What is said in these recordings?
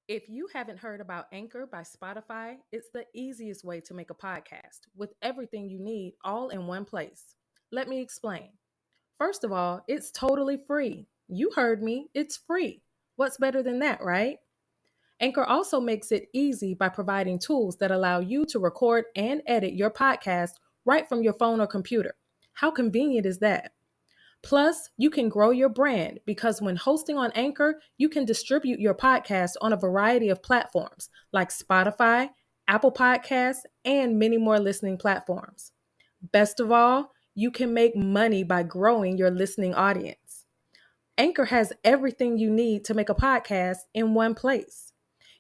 If you haven't heard about Anchor by Spotify, it's the easiest way to make a podcast with everything you need all in one place. Let me explain. First of all, it's totally free. You heard me, it's free. What's better than that, right? Anchor also makes it easy by providing tools that allow you to record and edit your podcast right from your phone or computer. How convenient is that? Plus, you can grow your brand because when hosting on Anchor, you can distribute your podcast on a variety of platforms like Spotify, Apple Podcasts, and many more listening platforms. Best of all, you can make money by growing your listening audience. Anchor has everything you need to make a podcast in one place.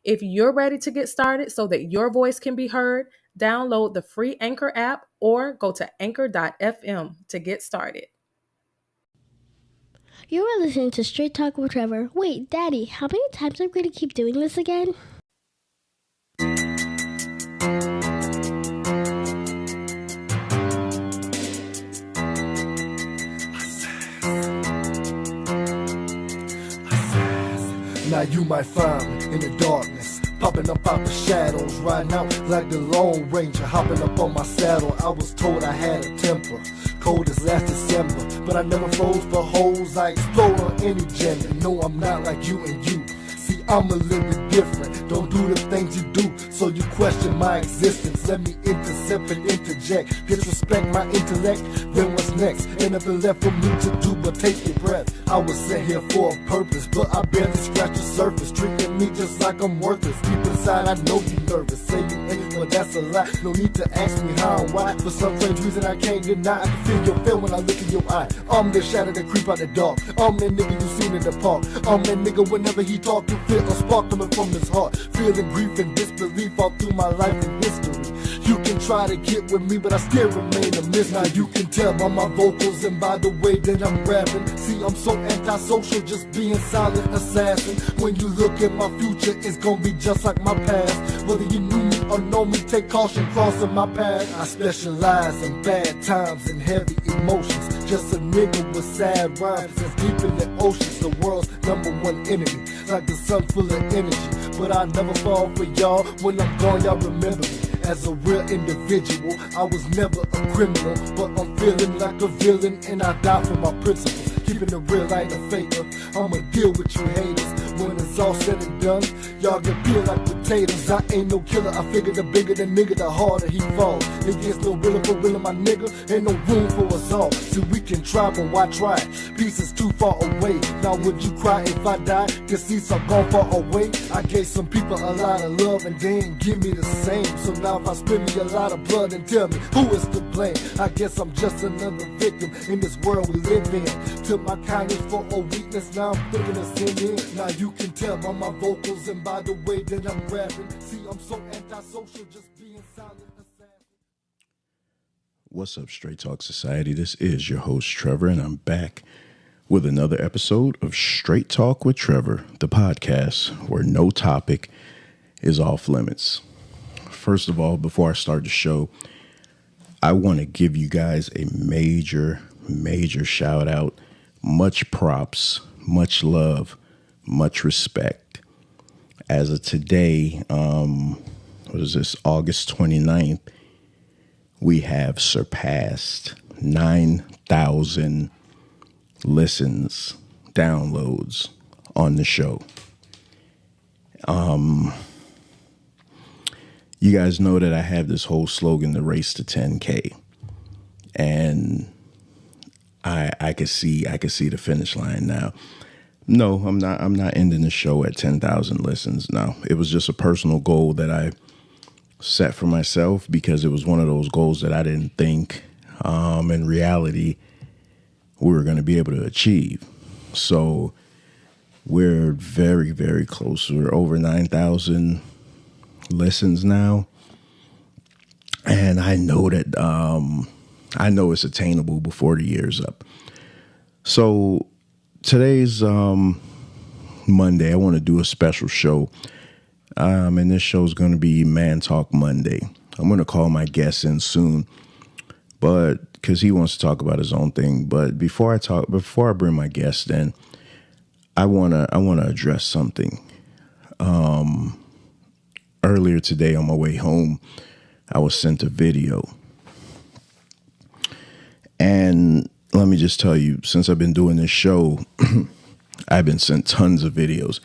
If you're ready to get started so that your voice can be heard, download the free Anchor app or go to anchor.fm to get started. You are listening to Straight Talk with Trevor. Wait, Daddy, how many times am I going to keep doing this again? Now you might find me in the darkness, popping up out the shadows, riding out like the Lone Ranger, hopping up on my saddle. I was told I had a temper, cold as last December, but I never froze for hoes. I explode on any gender. No, I'm not like you and you. See, I'm a little bit different. Don't do the things you do, so you question my existence. Let me intercept and interject, disrespect my intellect. Then what's next? Ain't nothing left for me to do but take your breath. I was sent here for a purpose, but I barely scratch the surface. Treating me just like I'm worthless. Deep inside, I know you nervous. Say you ain't, but that's a lie. No need to ask me how and why. For some strange reason I can't deny. I can feel your fear when I look in your eye. I'm the shadow that creep out the dark. I'm that nigga you seen in the park. I'm that nigga whenever he talk, you feel a spark coming from his heart. Feeling grief and disbelief all through my life and history. You can try to get with me, but I still remain a mystery. Now you can tell by my vocals and by the way that I'm rapping. See, I'm so antisocial, just being silent assassin. When you look at my future, it's gonna be just like my past. Whether you knew me or know me, take caution crossing my path. I specialize in bad times and heavy emotions. Just a nigga with sad rhymes that's deep in the oceans. The world's #1 enemy, like the sun full of energy. But I never fall for y'all. When I'm gone, y'all remember me as a real individual. I was never a criminal, but I'm feeling like a villain, and I die for my principles. Keeping it real like a faker. I'ma deal with you haters. When it's all said and done, y'all get peeled like potatoes. I ain't no killer. I figure the bigger the nigga, the harder he falls. It gets no realer for real, my nigga. Ain't no room for us all. See, we can try, but why try? Peace is too far away. Now would you cry if I die? Cause seats are gone far away. I gave some people a lot of love and they ain't give me the same. So now if I spill me a lot of blood and tell me who is to blame, I guess I'm just another victim in this world we live in. Took my kindness for a weakness, now I'm thinking of sin in. Now you can tell by my vocals and by the way that I'm rapping. See, I'm so antisocial, just being silent. What's up, Straight Talk Society? This is your host, Trevor, and I'm back with another episode of Straight Talk with Trevor, the podcast where no topic is off limits. First of all, before I start the show, I want to give you guys a major shout out. Much props, much love, much respect. As of today, August 29th, we have surpassed 9,000 listens, downloads on the show. You guys know that I have this whole slogan, the race to 10K. And I could see the finish line now. No, I'm not ending the show at 10,000 listens. No, it was just a personal goal that I set for myself because it was one of those goals that I didn't think in reality we were going to be able to achieve. So we're very, very close. We're over 9,000 listens now. And I know that I know it's attainable before the year's up. So today's Monday. I want to do a special show. And this show is going to be Man Talk Monday. I'm going to call my guest in soon, but because he wants to talk about his own thing. But before I bring my guest in, I want to address something. Earlier today on my way home, I was sent a video. And let me just tell you, since I've been doing this show, I've been sent tons of videos.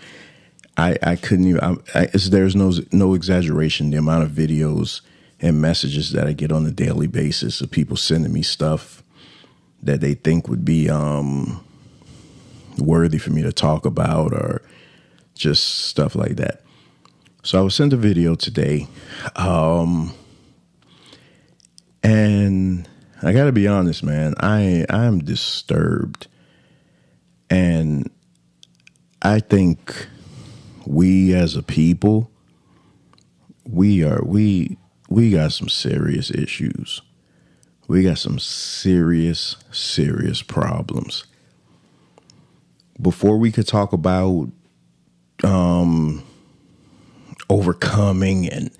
I couldn't even, there's no exaggeration, the amount of videos and messages that I get on a daily basis of people sending me stuff that they think would be worthy for me to talk about, or just stuff like that. So I was sent a video today, and I got to be honest, man, I'm disturbed. And I think we as a people, we got some serious issues. We got some serious problems. Before we could talk about overcoming, and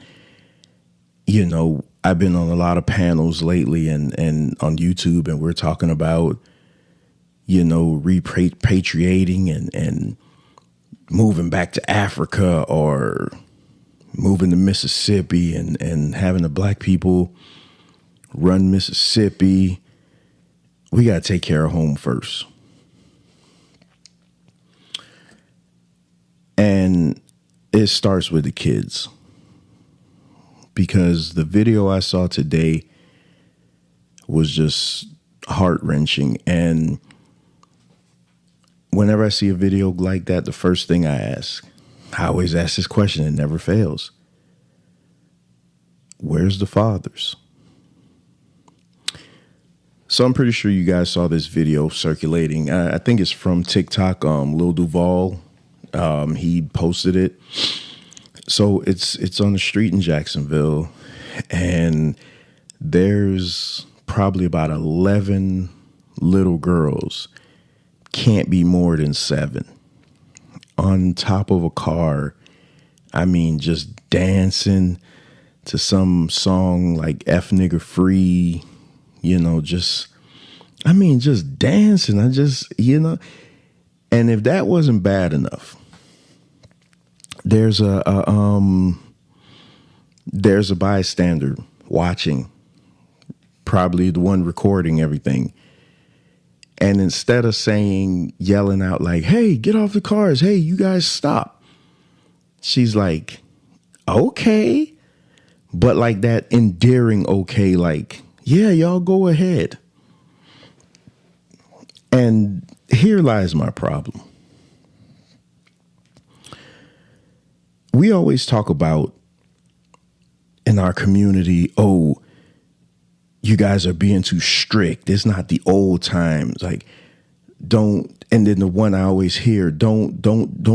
I've been on a lot of panels lately and on YouTube, and we're talking about repatriating and moving back to Africa, or moving to Mississippi and having the black people run Mississippi. We got to take care of home first. And it starts with the kids, because the video I saw today was just heart-wrenching. And whenever I see a video like that, the first thing I always ask this question, it never fails: where's the fathers? So I'm pretty sure you guys saw this video circulating. I think it's from TikTok. Lil Duval, he posted it. So it's on the street in Jacksonville, and there's probably about 11 little girls, can't be more than 7, on top of a car. I mean, just dancing to some song like F Nigga Free, just dancing. And if that wasn't bad enough, there's a bystander watching, probably the one recording everything. And instead of yelling out like, "Hey, get off the cars. Hey, you guys stop," she's like, "Okay." But like that endearing okay, like, "Yeah, y'all go ahead." And here lies my problem. We always talk about in our community, oh, you guys are being too strict. It's not the old times. Like, don't. And then the one I always hear, don't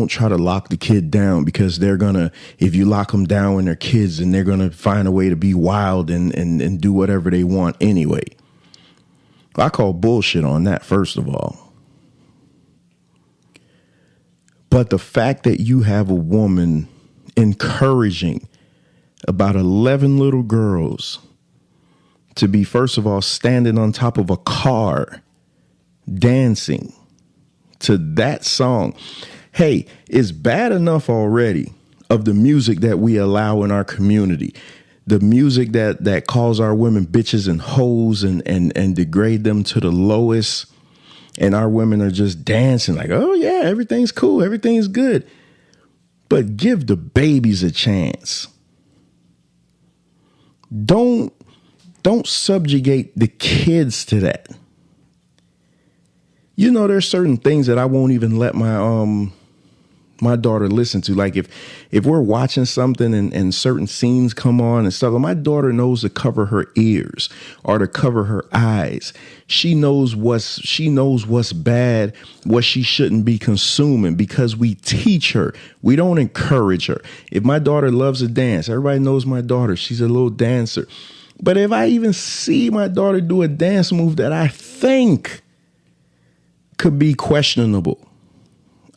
try to lock the kid down, because they're gonna, if you lock them down when they're kids, and they're gonna find a way to be wild and do whatever they want anyway. I call bullshit on that, first of all. But the fact that you have a woman encouraging about 11 little girls to be, first of all, standing on top of a car, dancing to that song. Hey, it's bad enough already of the music that we allow in our community. The music that calls our women bitches and hoes and degrade them to the lowest. And our women are just dancing like, oh yeah, everything's cool, everything's good. But give the babies a chance. Don't subjugate the kids to that. There's certain things that I won't even let my daughter listen to. Like if we're watching something and certain scenes come on and stuff, my daughter knows to cover her ears or to cover her eyes. She knows what's bad, what she shouldn't be consuming, because we teach her. We don't encourage her. If my daughter loves to dance, everybody knows my daughter. She's a little dancer. But if I even see my daughter do a dance move that I think could be questionable,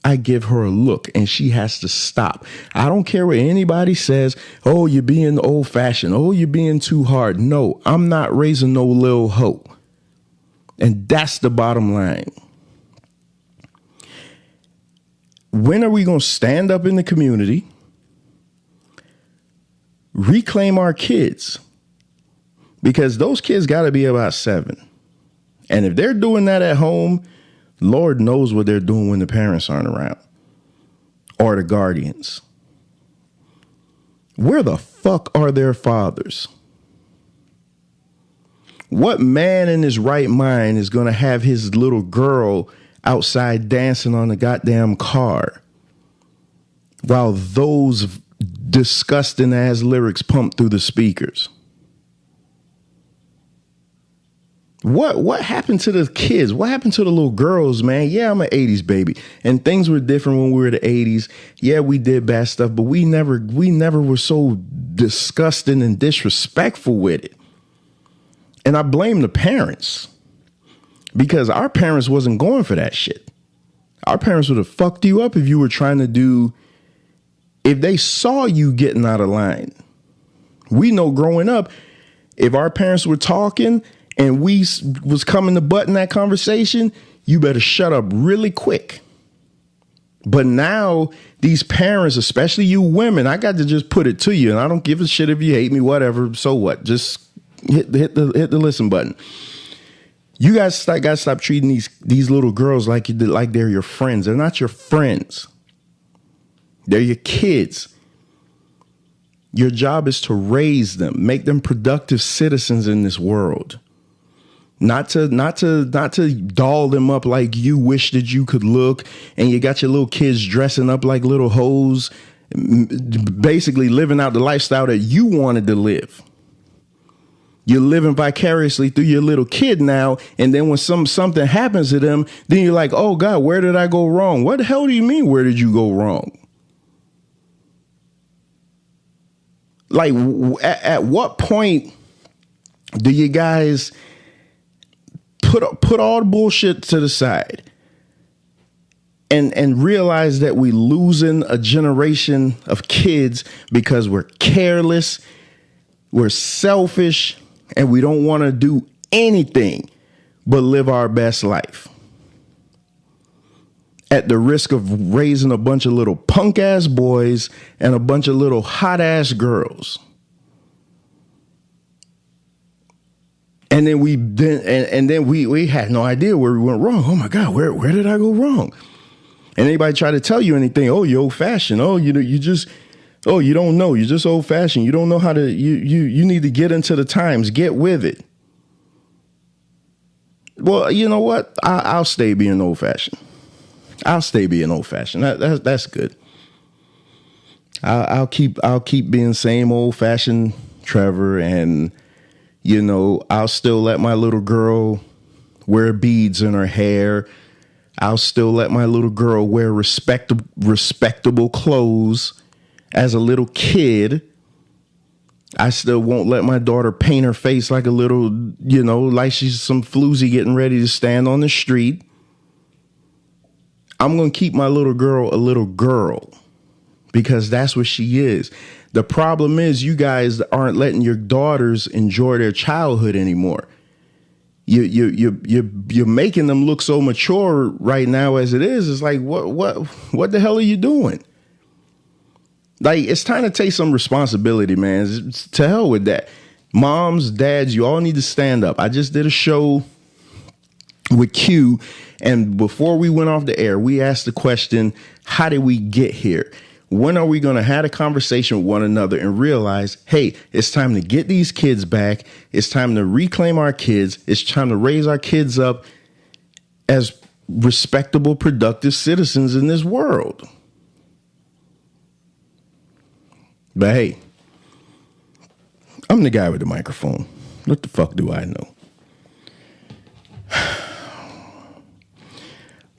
I give her a look and she has to stop. I don't care what anybody says. Oh, you're being old fashioned. Oh, you're being too hard. No, I'm not raising no little hoe. And that's the bottom line. When are we going to stand up in the community, reclaim our kids? Because those kids got to be about 7. And if they're doing that at home, Lord knows what they're doing when the parents aren't around or the guardians. Where the fuck are their fathers? What man in his right mind is going to have his little girl outside dancing on the goddamn car while those disgusting ass lyrics pump through the speakers? What happened to the kids? What happened to the little girls, man? Yeah, I'm an 80s baby, and things were different when we were the 80s. Yeah, we did bad stuff, but we never were so disgusting and disrespectful with it. And I blame the parents, because our parents wasn't going for that shit. Our parents would have fucked you up if you were trying to do, if they saw you getting out of line. We know growing up, if our parents were talking and we was coming to butt in that conversation, you better shut up really quick. But now these parents, especially you women, I got to just put it to you, and I don't give a shit if you hate me, whatever. So what? Just hit the listen button. You guys got to stop treating these little girls like they're your friends. They're not your friends. They're your kids. Your job is to raise them, make them productive citizens in this world. Not to doll them up like you wish that you could look, and you got your little kids dressing up like little hoes, basically living out the lifestyle that you wanted to live. You're living vicariously through your little kid now, and then when something happens to them, then you're like, oh God, where did I go wrong? What the hell do you mean, where did you go wrong? Like, at what point do you guys put all the bullshit to the side and realize that we losing a generation of kids because we're careless, we're selfish, and we don't want to do anything but live our best life at the risk of raising a bunch of little punk ass boys and a bunch of little hot ass girls? And then we had no idea where we went wrong. Oh my God, where did I go wrong? And anybody try to tell you anything? Oh, you're old fashioned. Oh, you don't know. You're just old fashioned. You don't know how to. You need to get into the times. Get with it. Well, you know what? I'll stay being old fashioned. I'll stay being old fashioned. That's good. I'll keep being same old fashioned Trevor, and I'll still let my little girl wear beads in her hair. I'll still let my little girl wear respectable clothes as a little kid. I still won't let my daughter paint her face like a little, like she's some floozy getting ready to stand on the street. I'm going to keep my little girl a little girl because that's what she is. The problem is you guys aren't letting your daughters enjoy their childhood anymore. You're making them look so mature right now as it is. It's like, what the hell are you doing? Like, it's time to take some responsibility, man. To hell with that. Moms, dads, you all need to stand up. I just did a show with Q, and before we went off the air, we asked the question, how did we get here? When are we going to have a conversation with one another and realize, hey, it's time to get these kids back. It's time to reclaim our kids. It's time to raise our kids up as respectable, productive citizens in this world. But hey, I'm the guy with the microphone. What the fuck do I know?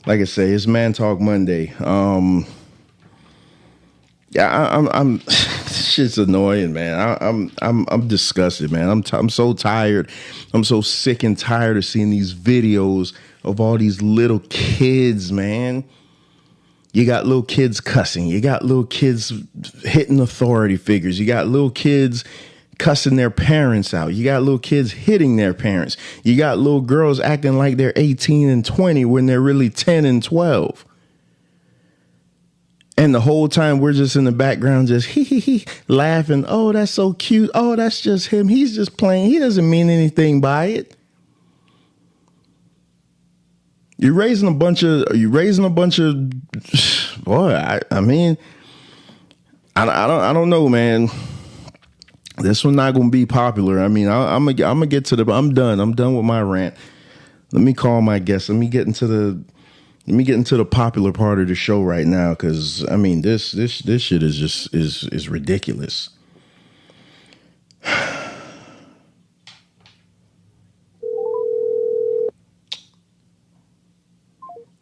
Like I say, it's Man Talk Monday. Yeah, I'm shit's annoying, man. I'm disgusted, man. I'm so tired. I'm so sick and tired of seeing these videos of all these little kids, man. You got little kids cussing. You got little kids hitting authority figures. You got little kids cussing their parents out. You got little kids hitting their parents. You got little girls acting like they're 18 and 20 when they're really 10 and 12. And the whole time we're just in the background, just he laughing. Oh, that's so cute. Oh, that's just him. He's just playing. He doesn't mean anything by it. You're raising a bunch of. Boy, I mean, I don't know, man. This one's not gonna be popular. I mean, I'm gonna get to the. I'm done. I'm done with my rant. Let me call my guest. Let me get into the popular part of the show right now, because I mean this shit is just is ridiculous.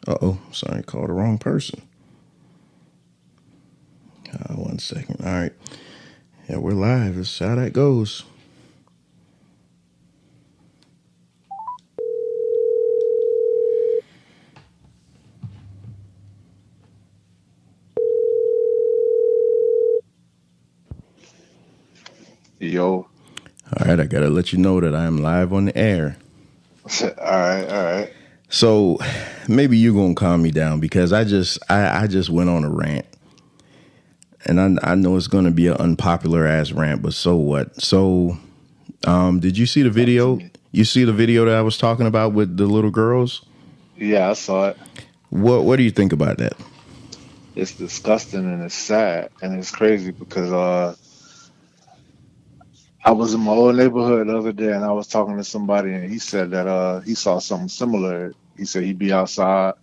Uh-oh, sorry, called the wrong person. 1 second. All right. Yeah, we're live. That's how that goes. Yo. All right, I gotta let you know that I am live on the air. All right. So maybe you're gonna calm me down, because I just went on a rant. And I know it's gonna be an unpopular ass rant, but so what? So did you see the video? You see the video that I was talking about with the little girls? Yeah, I saw it. What do you think about that? It's disgusting and it's sad and it's crazy because I was in my old neighborhood the other day and I was talking to somebody and he said that he saw something similar. He said he'd be outside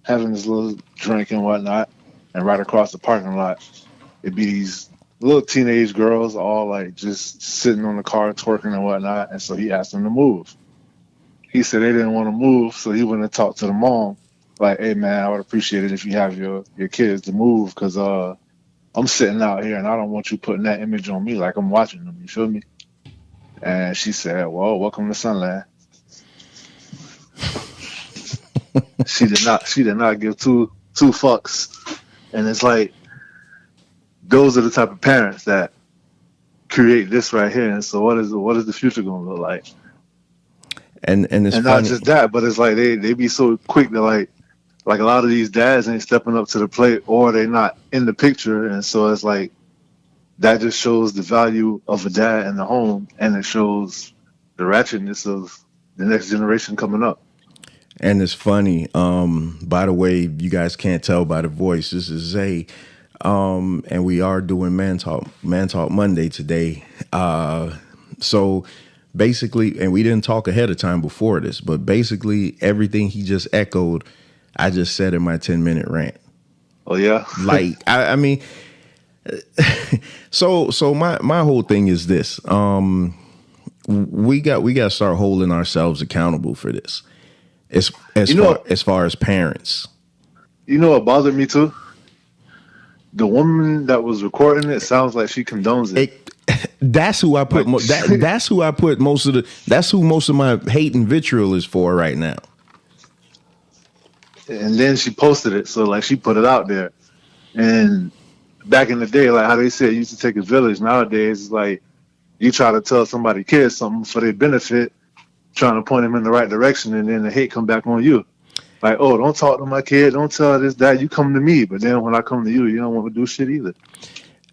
having his little drink and whatnot, and right across the parking lot it'd be these little teenage girls all like just sitting on the car twerking and whatnot. And so he asked them to move. He said they didn't want to move, so he went and talked to the mom. Like, hey man, I would appreciate it if you have your kids to move, because I'm sitting out here and I don't want you putting that image on me like I'm watching them. You feel me? And she said, well, welcome to Sunland. She did not give two fucks. And it's like, those are the type of parents that create this right here. And so what is the future gonna look like? And it's and funny. Not just that, but it's like they be so quick to like a lot of these dads ain't stepping up to the plate, or they not in the picture. And so it's like, that just shows the value of a dad in the home, and it shows the ratchetness of the next generation coming up. And it's funny. By the way, you guys can't tell by the voice, this is Zay. And we are doing Man Talk Monday today. So basically, and we didn't talk ahead of time before this, but basically everything he just echoed, I just said in my 10-minute rant. Oh yeah. Like, I mean, so my whole thing is this. We got to start holding ourselves accountable for this. As far as parents. You know what bothered me too? The woman that was recording it sounds like she condones it. That's who I put. That's who I put most of the. That's who most of my hate and vitriol is for right now. And then she posted it, so like she put it out there. And back in the day, like how they said it used to take a village. Nowadays, it's like you try to tell somebody kids something for their benefit, trying to point them in the right direction, and then the hate come back on you. Like, oh, don't talk to my kid, don't tell this, that. You come to me, but then when I come to you, you don't want to do shit either.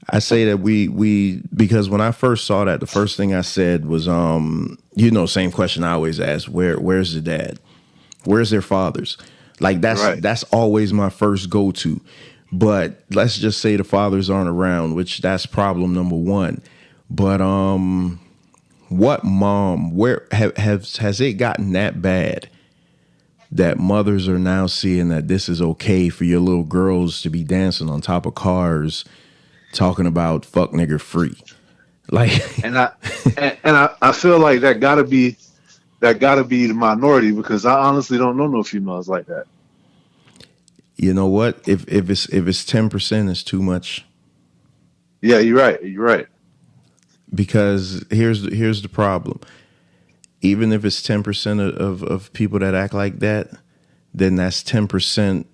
I say that we because when I first saw that, the first thing I said was, same question I always ask: where's the dad? Where's their fathers? Like that's always my first go to. But let's just say the fathers aren't around, which that's problem number one. But what mom? Where has it gotten that bad that mothers are now seeing that this is okay for your little girls to be dancing on top of cars, talking about fuck nigger free? Like, and I feel like that gotta be the minority, because I honestly don't know no females like that. You know what? If it's 10%, it's too much. Yeah, you're right. Because here's the problem. Even if it's 10% of people that act like that, then that's 10%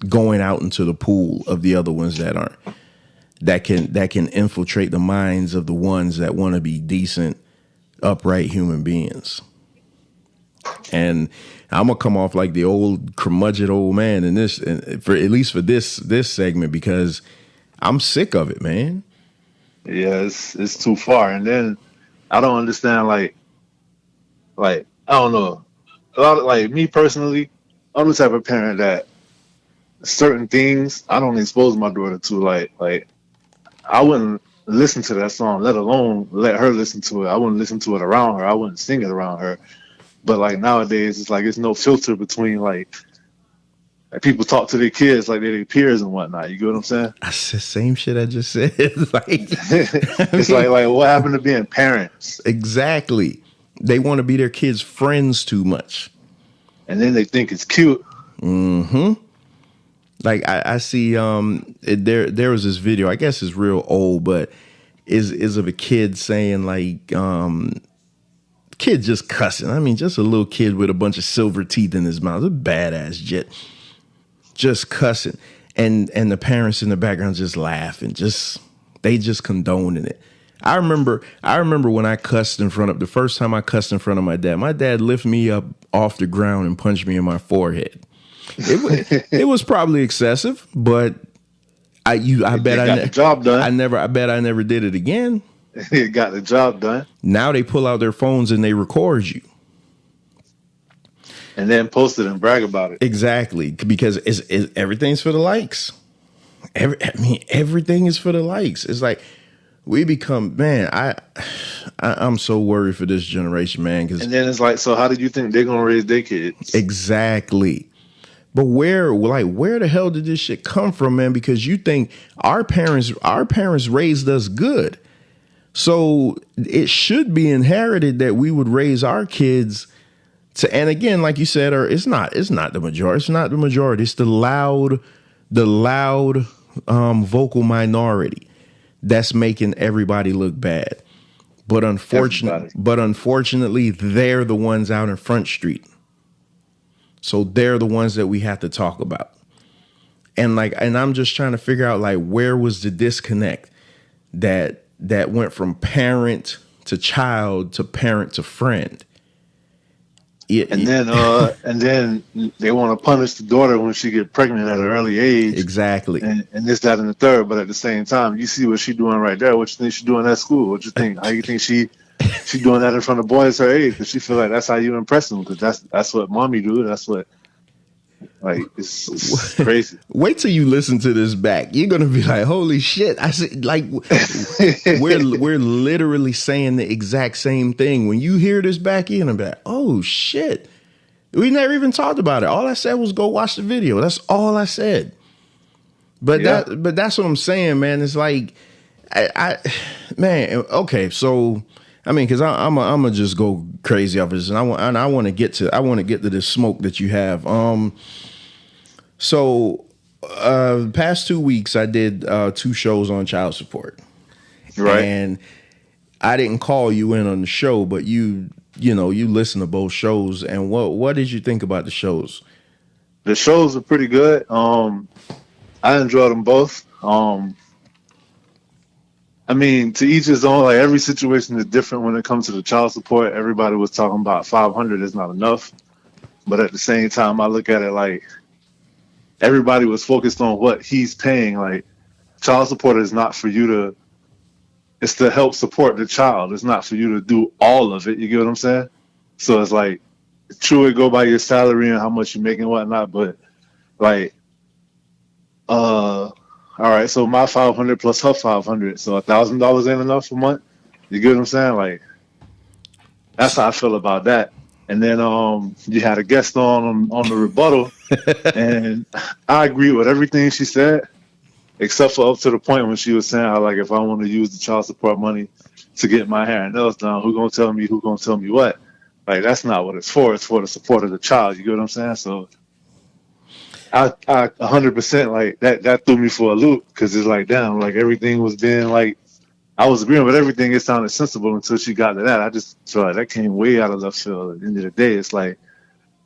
going out into the pool of the other ones that aren't. That can infiltrate the minds of the ones that want to be decent, upright human beings. And I'm gonna come off like the old curmudgeon old man in this, for at least for this segment, because I'm sick of it, man. Yeah, it's too far. And then I don't understand, like I don't know. A lot of, like, me personally, I'm the type of parent that certain things I don't expose my daughter to. Like I wouldn't listen to that song, let alone let her listen to it. I wouldn't listen to it around her. I wouldn't sing it around her. But like nowadays, it's like it's no filter between like people talk to their kids like they're their peers and whatnot. You get what I'm saying? I said same shit I just said. Like, It's like what happened to being parents? exactly. They want to be their kids' friends too much. And then they think it's cute. Mm-hmm. Like I see there was this video, I guess it's real old, but is of a kid saying like kid just cussing. I mean, just a little kid with a bunch of silver teeth in his mouth, a badass jit, just cussing. And the parents in the background just laughing, they just condoning it. I remember when I cussed the first time I cussed in front of my dad lifted me up off the ground and punched me in my forehead. It was probably excessive, but I bet got the job done. I bet I never did it again. It got the job done. Now they pull out their phones and they record you. And then post it and brag about it. Exactly, because everything's for the likes. Everything is for the likes. It's like we become, man. I'm so worried for this generation, man. And then it's like, so how do you think they're gonna raise their kids? Exactly. But where the hell did this shit come from, man? Because you think our parents raised us good. So it should be inherited that we would raise our kids to, and again, like you said, or it's not the majority. It's not the majority. It's the loud vocal minority that's making everybody look bad. But unfortunately, they're the ones out in Front Street. So they're the ones that we have to talk about. And I'm just trying to figure out like where was the disconnect that went from parent to child to parent to friend. And then they want to punish the daughter when she get pregnant at an early age. Exactly. And this, that, and the third. But at the same time, you see what she's doing right there. What you think she's doing at school? What you think? How you think she doing that in front of boys her age? Because she feel like that's how you impress them. Because that's what mommy do. That's what. Like, it's crazy. Wait till you listen to this back. You're gonna be like, "Holy shit!" I said, like, we're literally saying the exact same thing. When you hear this back, you're gonna be like, "Oh shit!" We never even talked about it. All I said was go watch the video. That's all I said. But that's what I'm saying, man. It's like, man. Okay, so I mean, because I'm gonna just go crazy off this, and I want to get to this smoke that you have. So the past 2 weeks I did 2 shows on child support, Right. and I didn't call you in on the show, but you listen to both shows. And what did you think about the shows? The shows are pretty good. I enjoyed them both. I mean, to each his own. Like, every situation is different when it comes to the child support. Everybody was talking about 500 is not enough, but at the same time, I look at it like everybody was focused on what he's paying. Like, child support is not for you to. It's to help support the child. It's not for you to do all of it. You get what I'm saying? So it's like, true, it go by your salary and how much you make and whatnot, but like, all right, so my 500 plus her 500, so $1,000 ain't enough a month. You get what I'm saying? Like, that's how I feel about that. And then you had a guest on the rebuttal, and I agree with everything she said, except for up to the point when she was saying how, like, if I want to use the child support money to get my hair and nails done, who gonna tell me what? Like, that's not what it's for. It's for the support of the child. You get what I'm saying? So I 100%, like, that threw me for a loop, because it's like, damn, like, everything was being like, I was agreeing with everything. It sounded sensible until she got to that. I just feel like that came way out of left field. At the end of the day, it's like,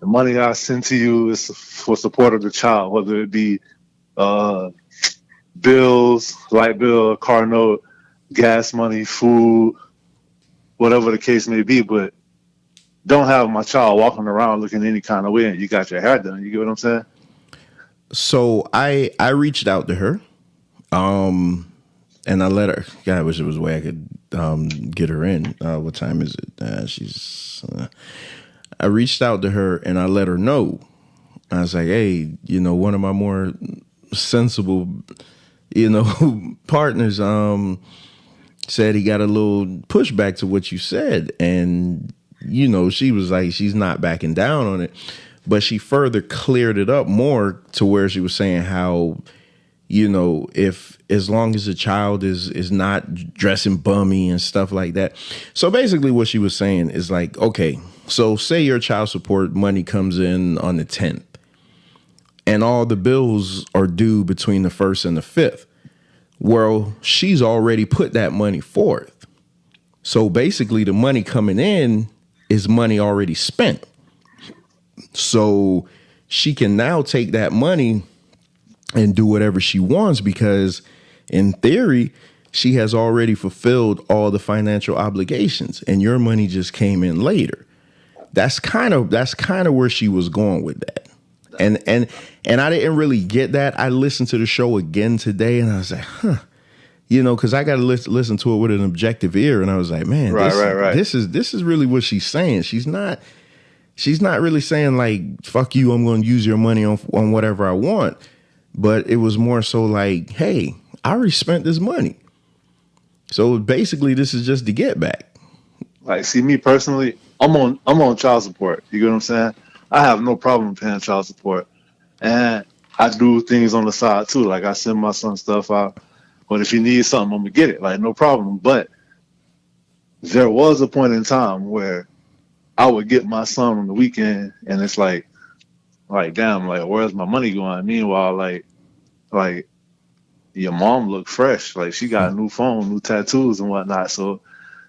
the money I send to you is for support of the child, whether it be bills, light bill, car note, gas money, food, whatever the case may be. But don't have my child walking around looking any kind of way and you got your hair done. You get what I'm saying? So I reached out to her, and I let her. God, I wish there was a way I could get her in. What time is it? I reached out to her and I let her know. I was like, hey, one of my more sensible, partners said he got a little pushback to what you said. And, she was like, she's not backing down on it. But she further cleared it up more to where she was saying how, if as long as the child is not dressing bummy and stuff like that. So basically what she was saying is like, okay, so say your child support money comes in on the 10th and all the bills are due between the 1st and the 5th. Well, she's already put that money forth. So basically the money coming in is money already spent. So she can now take that money and do whatever she wants because in theory, she has already fulfilled all the financial obligations and your money just came in later. That's kind of where she was going with that. And I didn't really get that. I listened to the show again today and I was like, because I got to listen to it with an objective ear. And I was like, man, right. This is really what she's saying. She's not really saying like, fuck you, I'm going to use your money on whatever I want. But it was more so like, hey, I already spent this money. So basically this is just to get back. Like, see, me personally, I'm on child support. You get what I'm saying? I have no problem paying child support. And I do things on the side too. Like I send my son stuff out. But if he needs something, I'm gonna get it. Like, no problem. But there was a point in time where I would get my son on the weekend and it's like damn, like where's my money going? Meanwhile, like your mom looked fresh. Like she got a new phone, new tattoos and whatnot. So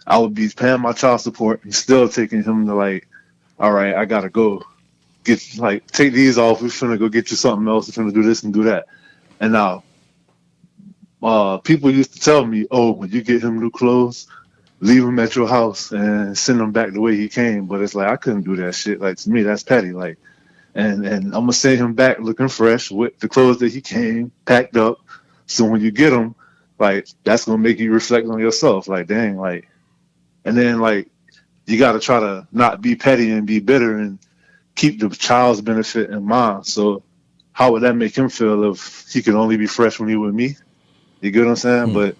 I would be paying my child support and still taking him to like, all right, I gotta go take these off. We're finna go get you something else. We're finna do this and do that. And now people used to tell me, oh, when you get him new clothes, leave him at your house and send him back the way he came. But it's like, I couldn't do that shit. Like, to me, that's petty. Like, and I'm going to send him back looking fresh with the clothes that he came, packed up. So when you get him, like, that's going to make you reflect on yourself. Like, dang, like, and then, like, you got to try to not be petty and be bitter and keep the child's benefit in mind. So how would that make him feel if he could only be fresh when he with me? You get what I'm saying? But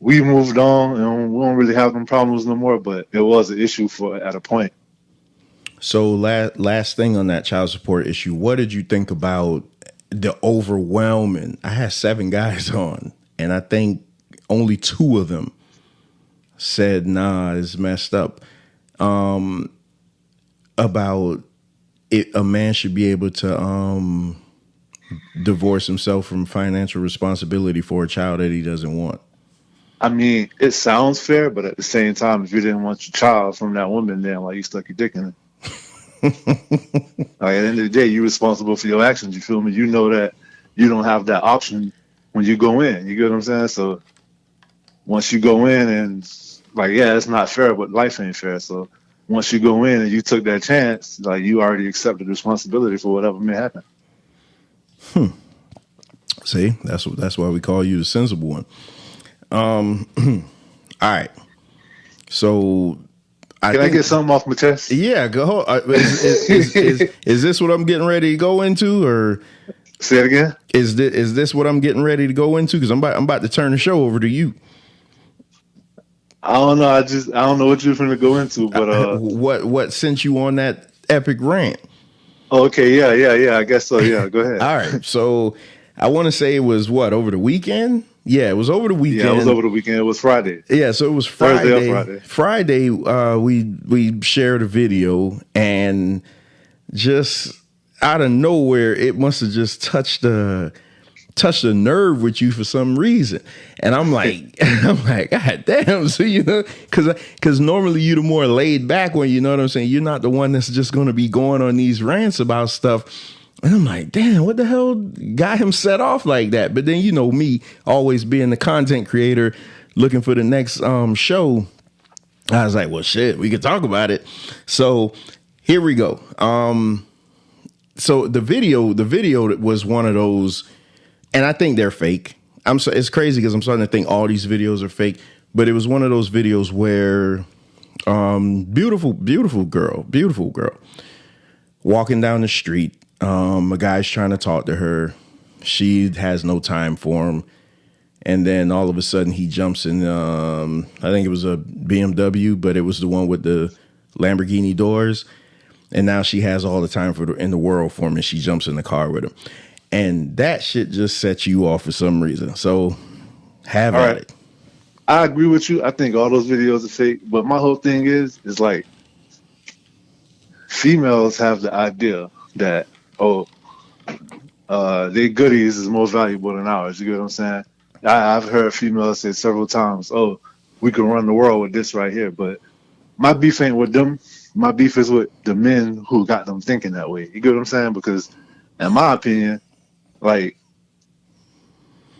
we moved on and we don't really have them problems no more, but it was an issue at a point. So last thing on that child support issue, what did you think about the overwhelming? I had 7 guys on and I think only 2 of them said, nah, it's messed up. About it, a man should be able to divorce himself from financial responsibility for a child that he doesn't want. I mean, it sounds fair, but at the same time, if you didn't want your child from that woman, then like you stuck your dick in it. Like, at the end of the day, you're responsible for your actions. You feel me? You know that you don't have that option when you go in. You get what I'm saying? So once you go in and like, yeah, it's not fair, but life ain't fair. So once you go in and you took that chance, like you already accepted responsibility for whatever may happen. See, that's why we call you the sensible one. All right. So Can I get something off my chest? Yeah, go. Is this what I'm getting ready to go into, or say it again? Is this what I'm getting ready to go into? Because I'm about to turn the show over to you. I don't know. I don't know what you're going to go into, but what sent you on that epic rant? Oh, okay, yeah. I guess so. Yeah, go ahead. All right. So I want to say it was over the weekend. Yeah, it was over the weekend. Yeah, it was over the weekend. It was Friday. Yeah, so it was Friday. Thursday or Friday. We shared a video, and just out of nowhere, it must have just touched a nerve with you for some reason. And I'm like, God damn. So, because normally you're the more laid back one, you know what I'm saying? You're not the one that's just going to be going on these rants about stuff. And I'm like, damn, what the hell got him set off like that? But then, me always being the content creator looking for the next show. I was like, well, shit, we could talk about it. So here we go. So the video was one of those, and I think they're fake. It's crazy because I'm starting to think all these videos are fake, but it was one of those videos where beautiful girl walking down the street. A guy's trying to talk to her. She has no time for him. And then all of a sudden he jumps in, I think it was a BMW, but it was the one with the Lamborghini doors. And now she has all the time in the world for him, and she jumps in the car with him. And that shit just sets you off for some reason. So have at it. I agree with you. I think all those videos are fake. But my whole thing is like females have the idea that, their goodies is more valuable than ours. You get what I'm saying? I've heard females say several times, "Oh, we can run the world with this right here." But my beef ain't with them. My beef is with the men who got them thinking that way. You get what I'm saying? Because, in my opinion, like,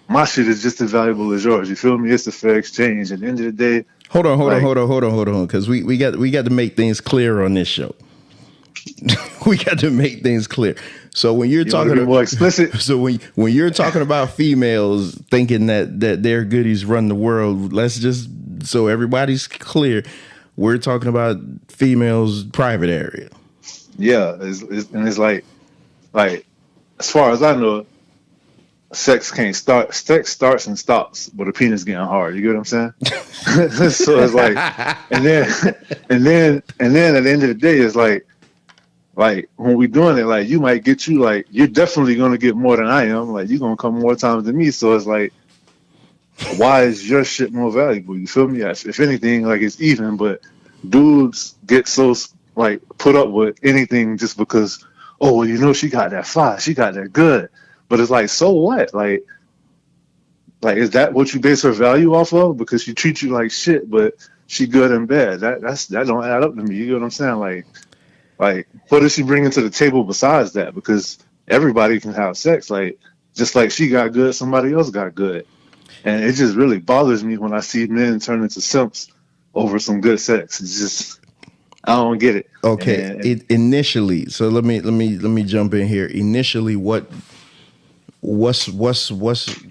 my shit is just as valuable as yours. You feel me? It's a fair exchange. At the end of the day, hold on, because we got to make things clear on this show. We got to make things clear. So when you're talking about more explicit, so when you're talking about females thinking that their goodies run the world, let's just, so everybody's clear, we're talking about females' private area. Yeah, it's like as far as I know, sex can't start. Sex starts and stops, but a penis getting hard. You get what I'm saying? So it's like, and then at the end of the day, it's like when we doing it, like, you might get you, like, you're definitely gonna get more than I am. Like, you're gonna come more times than me. So it's like, why is your shit more valuable? You feel me? If anything, like, it's even. But dudes get so, like, put up with anything just because, oh, well, you know, she got that fire, she got that good. But it's like, so what? Like, is that what you base her value off of? Because she treats you like shit, but she good and bad. That don't add up to me. You get what I'm saying? Like, what does she bring to the table besides that? Because everybody can have sex. Like, just like she got good, somebody else got good. And it just really bothers me when I see men turn into simps over some good sex. It's just, I don't get it. Okay, initially, so let me jump in here. Initially, what's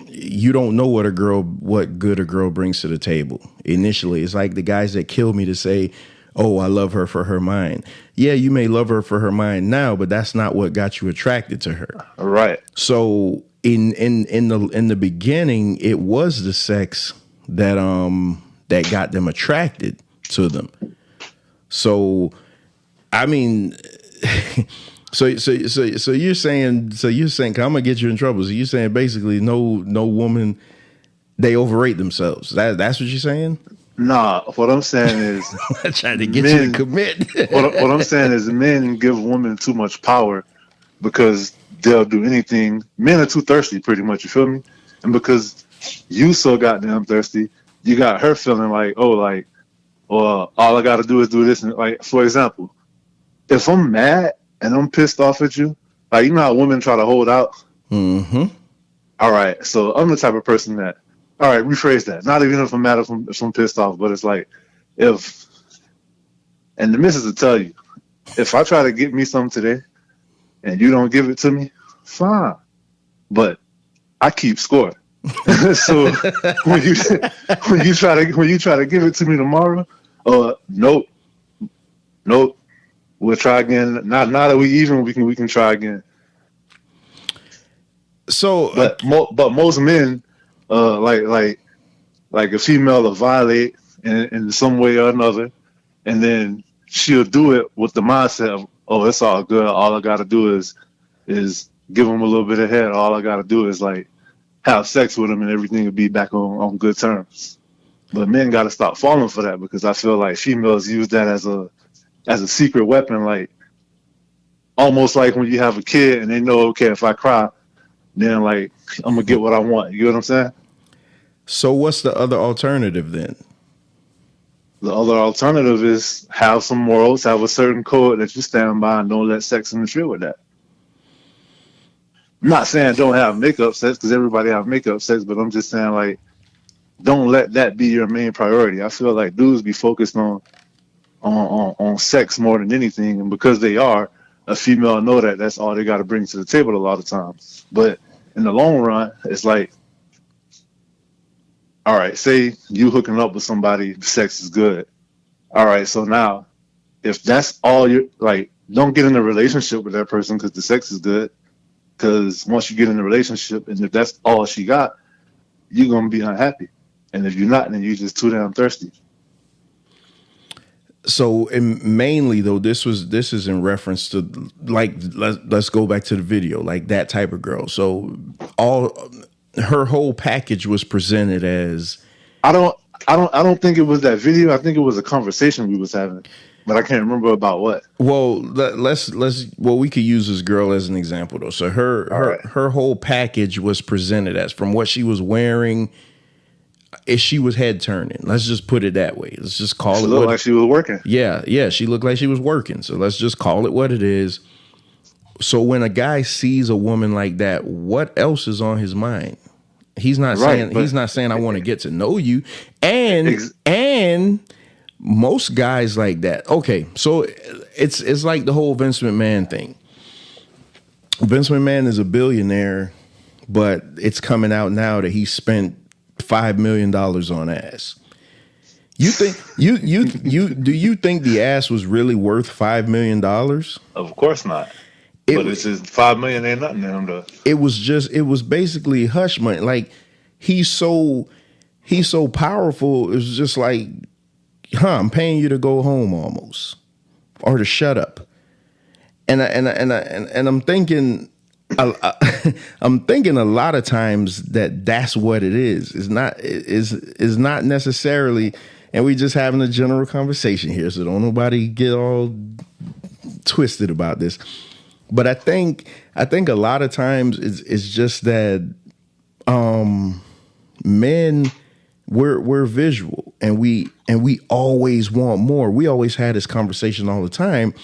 you don't know what good a girl brings to the table. Initially, it's like the guys that kill me to say, "Oh, I love her for her mind." Yeah, you may love her for her mind now, but that's not what got you attracted to her. Right. So in the beginning, it was the sex that got them attracted to them. So, I mean, so you're saying, 'cause I'm gonna get you in trouble. So you're saying basically no woman, they overrate themselves. That's what you're saying? Nah, what I'm saying is, I'm trying to get you to commit. what I'm saying is, men give women too much power because they'll do anything. Men are too thirsty, pretty much. You feel me? And because you so goddamn thirsty, you got her feeling like, all I got to do is do this. And, like, for example, if I'm mad and I'm pissed off at you, like, you know how women try to hold out? Mm-hmm. All right, so I'm the type of person that, all right, rephrase that. Not even if I'm mad, if I'm pissed off, but it's like, and the missus will tell you, if I try to get me something today and you don't give it to me, fine, but I keep score. So when you try to give it to me tomorrow, nope, we'll try again. Now that we even, we can try again. So, but most men, like a female will violate in some way or another, and then she'll do it with the mindset of, oh, it's all good. All I got to do is give them a little bit of head. All I got to do is, like, have sex with them, and everything will be back on good terms. But men got to stop falling for that, because I feel like females use that as a secret weapon, like almost like when you have a kid and they know, okay, if I cry, then, like, I'm gonna get what I want. You know what I'm saying? So what's the other alternative then? The other alternative is have some morals, have a certain code that you stand by, and don't let sex interfere with that. I'm not saying don't have makeup sex, because everybody have makeup sex, but I'm just saying, like, don't let that be your main priority. I feel like dudes be focused on sex more than anything, and because they are, a female know that that's all they got to bring to the table a lot of times. But in the long run, it's like, all right, say you hooking up with somebody, the sex is good. All right, so now if that's all you like, don't get in a relationship with that person because the sex is good. Because once you get in a relationship, and if that's all she got, you're gonna be unhappy. And if you're not, then you're just too damn thirsty. So, and mainly though, this is in reference to, like, let's go back to the video, like that type of girl. So all her whole package was presented as, I don't think it was that video. I think it was a conversation we was having, but I can't remember about what. well, we could use this girl as an example though. So All right. her whole package was presented as, from what she was wearing, if she was head turning. Let's just put it that way. Let's just call She it looked what. like she was working. Yeah, she looked like she was working. So let's just call it what it is. So when a guy sees a woman like that, what else is on his mind? He's not Right, saying I want to get to know you. And most guys like that. Okay, so it's like the whole Vince McMahon thing. Vince McMahon is a billionaire, but it's coming out now that he spent $5 million on ass. You think do you think the ass was really worth $5 million? Of course not. But it's just $5 million ain't nothing to him though. It was basically hush money. Like he's so powerful. It was just like, I'm paying you to go home almost, or to shut up. And I'm thinking, I'm thinking a lot of times that's what it is. Is not necessarily. And we just having a general conversation here, so don't nobody get all twisted about this. But I think a lot of times it's just that men, we're visual, and we always want more. We always had this conversation all the time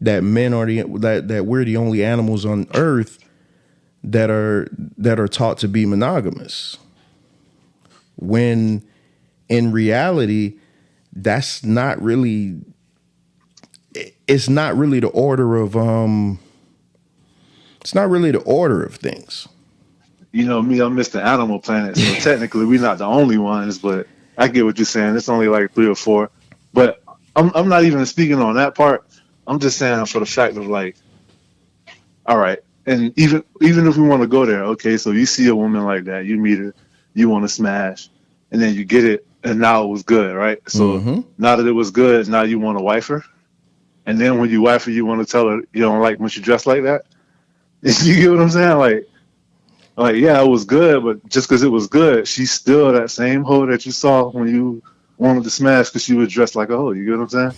that men are that we're the only animals on earth that are taught to be monogamous. When in reality, that's not really. It's not really the order of It's not really the order of things. You know me, I'm Mr. Animal Planet, so technically we're not the only ones, but I get what you're saying. It's only like 3 or 4. But I'm not even speaking on that part. I'm just saying for the fact of like, all right, and even if we want to go there, okay, so you see a woman like that, you meet her, you want to smash, and then you get it, and now it was good, right? So now that it was good, now you want to wife her, and then when you wife her, you want to tell her you don't like when she dressed like that. You get what I'm saying? Like, yeah, it was good, but just because it was good, she's still that same hoe that you saw when you wanted to smash because she was dressed like a hoe. You get what I'm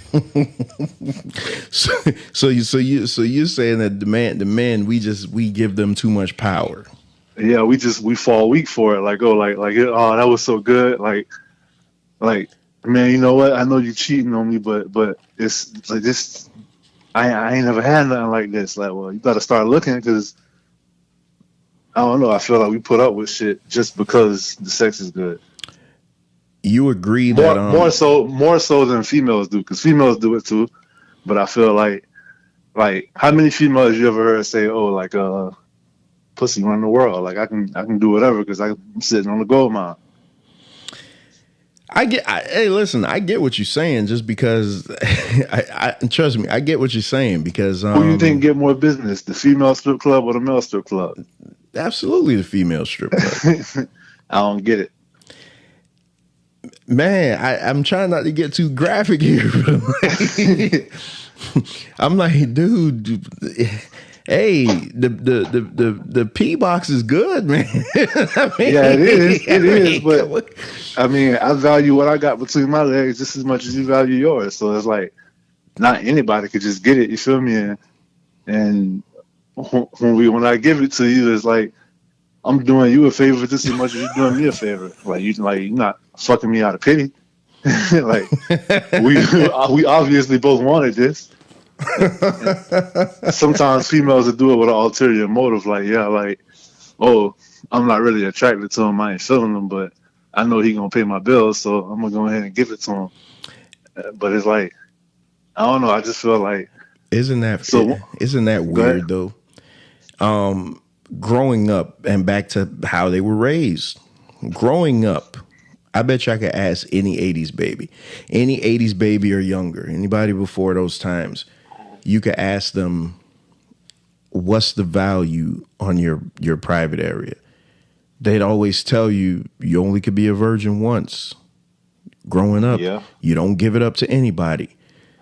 saying? So you're saying that the men we give them too much power. Yeah, we fall weak for it. Like, oh, that was so good. Like, man, you know what? I know you cheating on me, but it's like this. I ain't never had nothing like this. Like, well, you better start looking because I don't know. I feel like we put up with shit just because the sex is good. You agree more, that more so than females do, because females do it too. But I feel like how many females you ever heard say, "Oh, like pussy run the world. Like I can do whatever because I'm sitting on the gold mine." Hey, listen, I get what you're saying. Just because, I trust me, I get what you're saying because. Who do you think get more business, the female strip club or the male strip club? Absolutely, the female strip club. I don't get it. Man, I'm trying not to get too graphic here. I'm like, dude, hey, the P box is good, man. I mean, yeah, it is. It is, but I mean, I value what I got between my legs just as much as you value yours. So it's like, not anybody could just get it. You feel me? And when I give it to you, it's like I'm doing you a favor just as much as you're doing me a favor. You're not fucking me out of pity. Like we obviously both wanted this. Sometimes females will do it with an ulterior motive, like, yeah, like, oh, I'm not really attracted to them, I ain't feeling them, but I know he gonna pay my bills, so I'm gonna go ahead and give it to him. But it's like, I don't know. I just feel like, Isn't that so isn't that go ahead. weird though? Growing up and back to how they were raised. Growing up, I bet you I could ask any 80s baby, any 80s baby or younger, anybody before those times, you could ask them, what's the value on your private area? They'd always tell you, you only could be a virgin once. Growing up, Yeah, you don't give it up to anybody.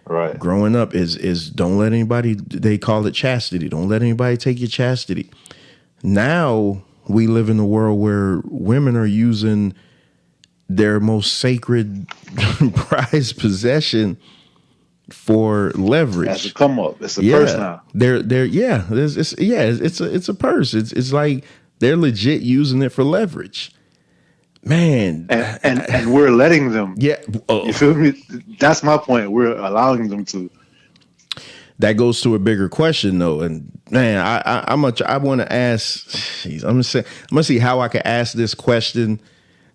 right. Growing up is don't let anybody, they call it chastity. Don't let anybody take your chastity. Now we live in a world where women are using their most sacred prized possession for leverage. As a come up, it's a purse now. It's a purse. It's like they're legit using it for leverage. Man, And we're letting them. yeah. You feel me? That's my point. We're allowing them to. That goes to a bigger question though, and man, I want to ask. Geez, I'm gonna see how I can ask this question,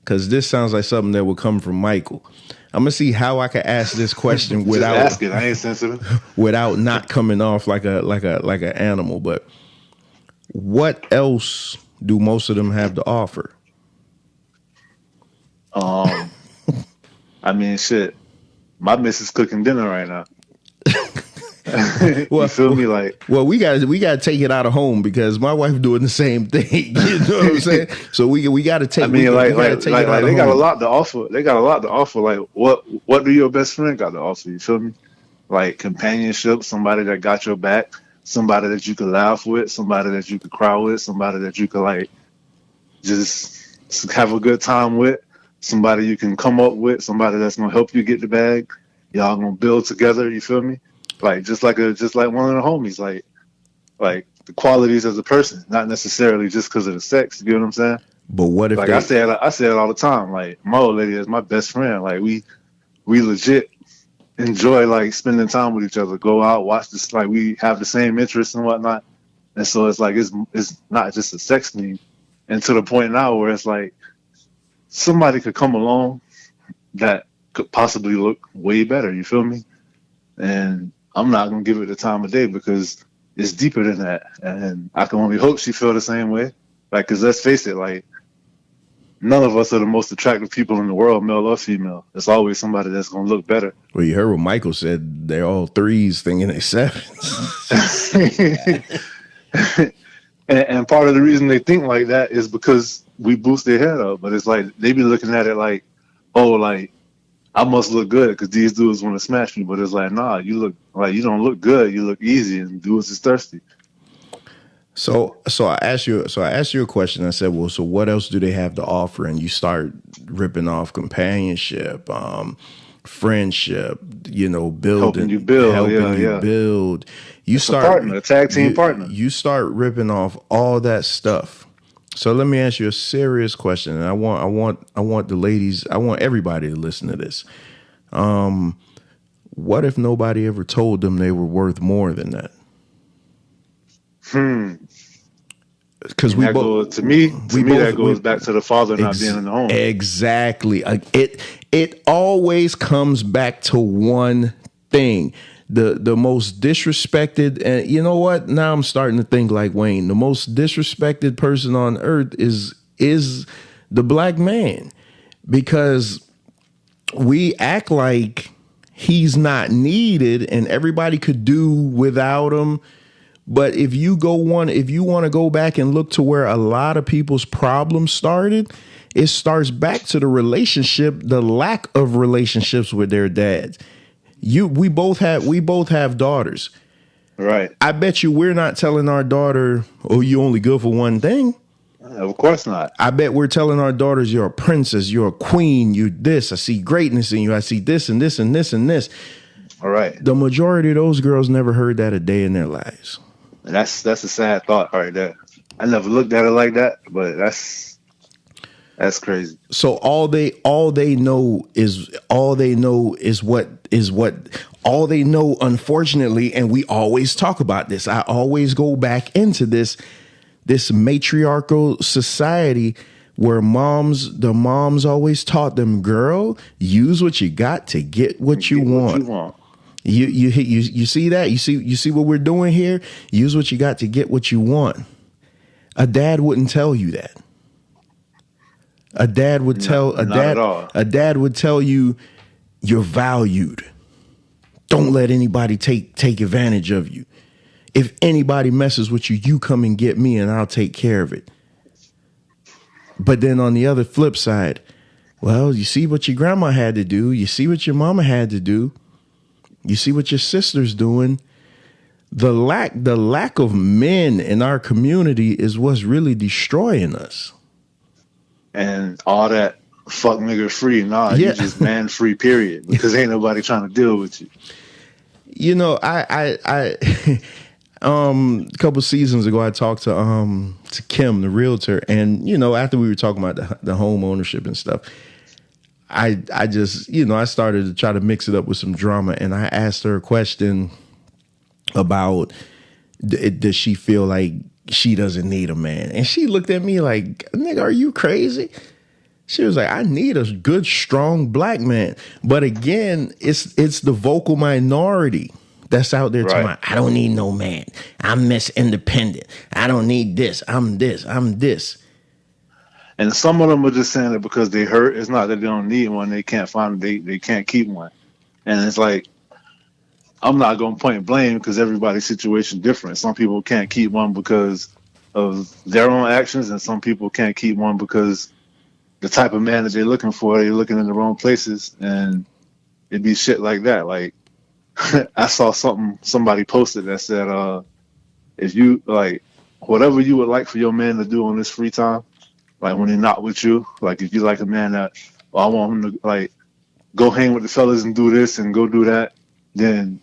because this sounds like something that would come from Michael. I'm gonna see how I can ask this question without Just ask it. I ain't sensitive. without not coming off like an animal. But what else do most of them have to offer? I mean, shit. My missus cooking dinner right now. You feel me? Like, Well, we got to take it out of home, because my wife doing the same thing. You know what I'm saying? So we got to take. I mean, we gotta take it out of they got a home. lot to offer. They got a lot to offer. Like, what do your best friend got to offer? You feel me? Like companionship, somebody that got your back, somebody that you could laugh with, somebody that you could cry with, somebody that you could like just have a good time with, somebody you can come up with, somebody that's gonna help you get the bag. Y'all gonna build together. You feel me? Like just like one of the homies. Like the qualities as a person, not necessarily just because of the sex. You get what I'm saying? But what if Like they? I say it all the time. Like my old lady is my best friend. Like we legit enjoy like spending time with each other. Go out, watch this. Like we have the same interests and whatnot. And so it's like it's not just a sex thing. And to the point now where it's like somebody could come along that could possibly look way better. You feel me? And I'm not gonna give it the time of day because it's deeper than that. And I can only hope she feel the same way. Like, cause let's face it, like none of us are the most attractive people in the world, male or female. It's always somebody that's gonna look better. Well, you heard what Michael said. They're all threes thinking they sevens. And part of the reason they think like that is because we boost their head up. But it's like they be looking at it like, oh, like I must look good because these dudes want to smash me. But it's like, nah, you don't look good. You look easy, and dudes is thirsty. So I asked you a question. I said, well, so what else do they have to offer? And you start ripping off companionship, friendship, building, Helping you build, helping you yeah. build. You It's start a partner, a tag team partner. You start ripping off all that stuff. So let me ask you a serious question, and I want the ladies, I want everybody to listen to this. What if nobody ever told them they were worth more than that? Because that goes back to the father not being in the home. Exactly. It always comes back to one thing. The most disrespected, and you know what? Now I'm starting to think like Wayne. The most disrespected person on earth is the black man, because we act like he's not needed and everybody could do without him. But if you want to go back and look to where a lot of people's problems started, it starts back to the lack of relationships with their dads. We both have daughters. Right. I bet you we're not telling our daughter, oh, you only good for one thing. Of course not. I bet we're telling our daughters, you're a princess, you're a queen, you this, I see greatness in you, I see this and this and this and this. All right. The majority of those girls never heard that a day in their lives. And that's a sad thought right there. I never looked at it like that, but that's crazy. So all they know is what they know, unfortunately, and we always talk about this. I always go back into this matriarchal society, where the moms always taught them, girl, use what you got to get what you want. You see that? You see what we're doing here? Use what you got to get what you want. A dad wouldn't tell you that. A dad would a dad would tell you you're valued. Don't let anybody take advantage of you. If anybody messes with you, you come and get me and I'll take care of it. But then on the other flip side, well, you see what your grandma had to do. You see what your mama had to do. You see what your sister's doing. The lack of men in our community is what's really destroying us. And all that fuck nigga free. Nah, you just man free, period. Because ain't nobody trying to deal with you. You know, I a couple seasons ago, I talked to Kim, the realtor, and you know, after we were talking about the home ownership and stuff, I just, you know, I started to try to mix it up with some drama, and I asked her a question about does she feel like she doesn't need a man, and she looked at me like, nigga, are you crazy? She was like, I need a good, strong black man. But again, it's the vocal minority that's out there talking about, I don't need no man. I'm Miss Independent. I don't need this. I'm this. I'm this. And some of them are just saying it because they hurt. It's not that they don't need one. They can't find they can't keep one. And it's like, I'm not going to point blame because everybody's situation is different. Some people can't keep one because of their own actions, and some people can't keep one because the type of man that they're looking for, they're looking in the wrong places, and it'd be shit like that. Like, I saw somebody posted that said, if you, like, whatever you would like for your man to do on his free time, like when he's not with you, like if you like a man that, I want him to, like, go hang with the fellas and do this and go do that, then,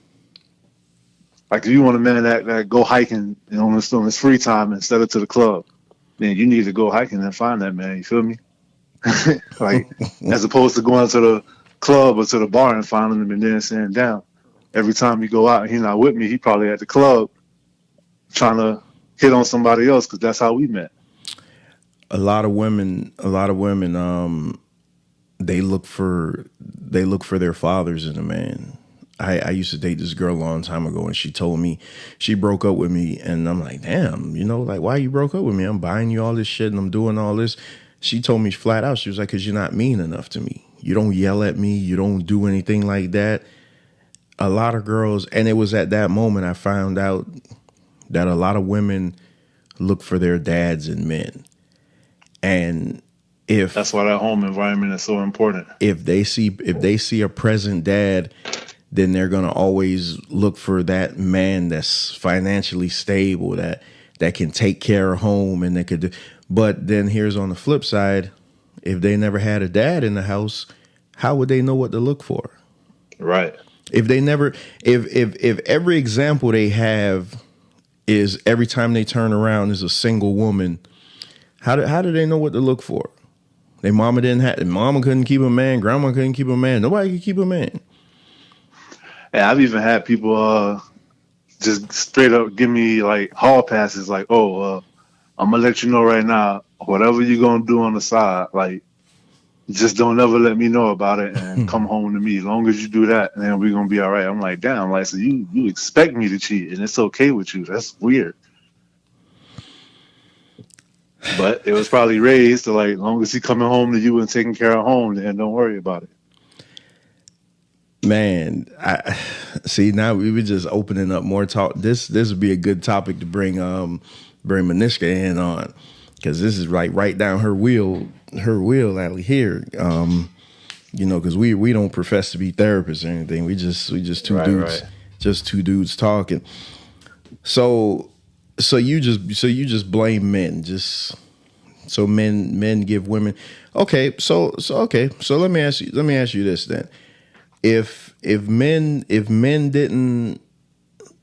like, if you want a man that go hiking on his free time instead of to the club, then you need to go hiking and find that man, you feel me? Like, as opposed to going to the club or to the bar and finding him and then sitting down. Every time you go out and he's not with me, he probably at the club trying to hit on somebody else because that's how we met. A lot of women, they look for their fathers in a man. I used to date this girl a long time ago, and she told me she broke up with me, and I'm like, damn, you know, like, why you broke up with me? I'm buying you all this shit and I'm doing all this. She told me flat out, she was like, because you're not mean enough to me. You don't yell at me. You don't do anything like that. A lot of girls, and it was at that moment I found out that a lot of women look for their dads in men. And that's why that home environment is so important. If they see a present dad, then they're gonna always look for that man that's financially stable, that can take care of home, and they could do. But then here's on the flip side, if they never had a dad in the house, how would they know what to look for? Right. If every example they have is every time they turn around is a single woman, how do they know what to look for? Their mama couldn't keep a man, grandma couldn't keep a man, nobody could keep a man. And I've even had people just straight up give me like hall passes, like, I'm gonna let you know right now, whatever you're gonna do on the side, like, just don't ever let me know about it and come home to me. As long as you do that, then we're gonna be all right. I'm like, damn, like, so you expect me to cheat and it's okay with you. That's weird. But it was probably raised to, like, as long as he coming home to you and taking care of home, then don't worry about it. Man, I see, now we were just opening up more talk. This would be a good topic to bring Manishka in on, because this is right down her wheel alley here. You know, because we don't profess to be therapists or anything. We just two dudes, just two dudes talking. So you just blame men, just so men give women. Okay, so let me ask you this then. If men didn't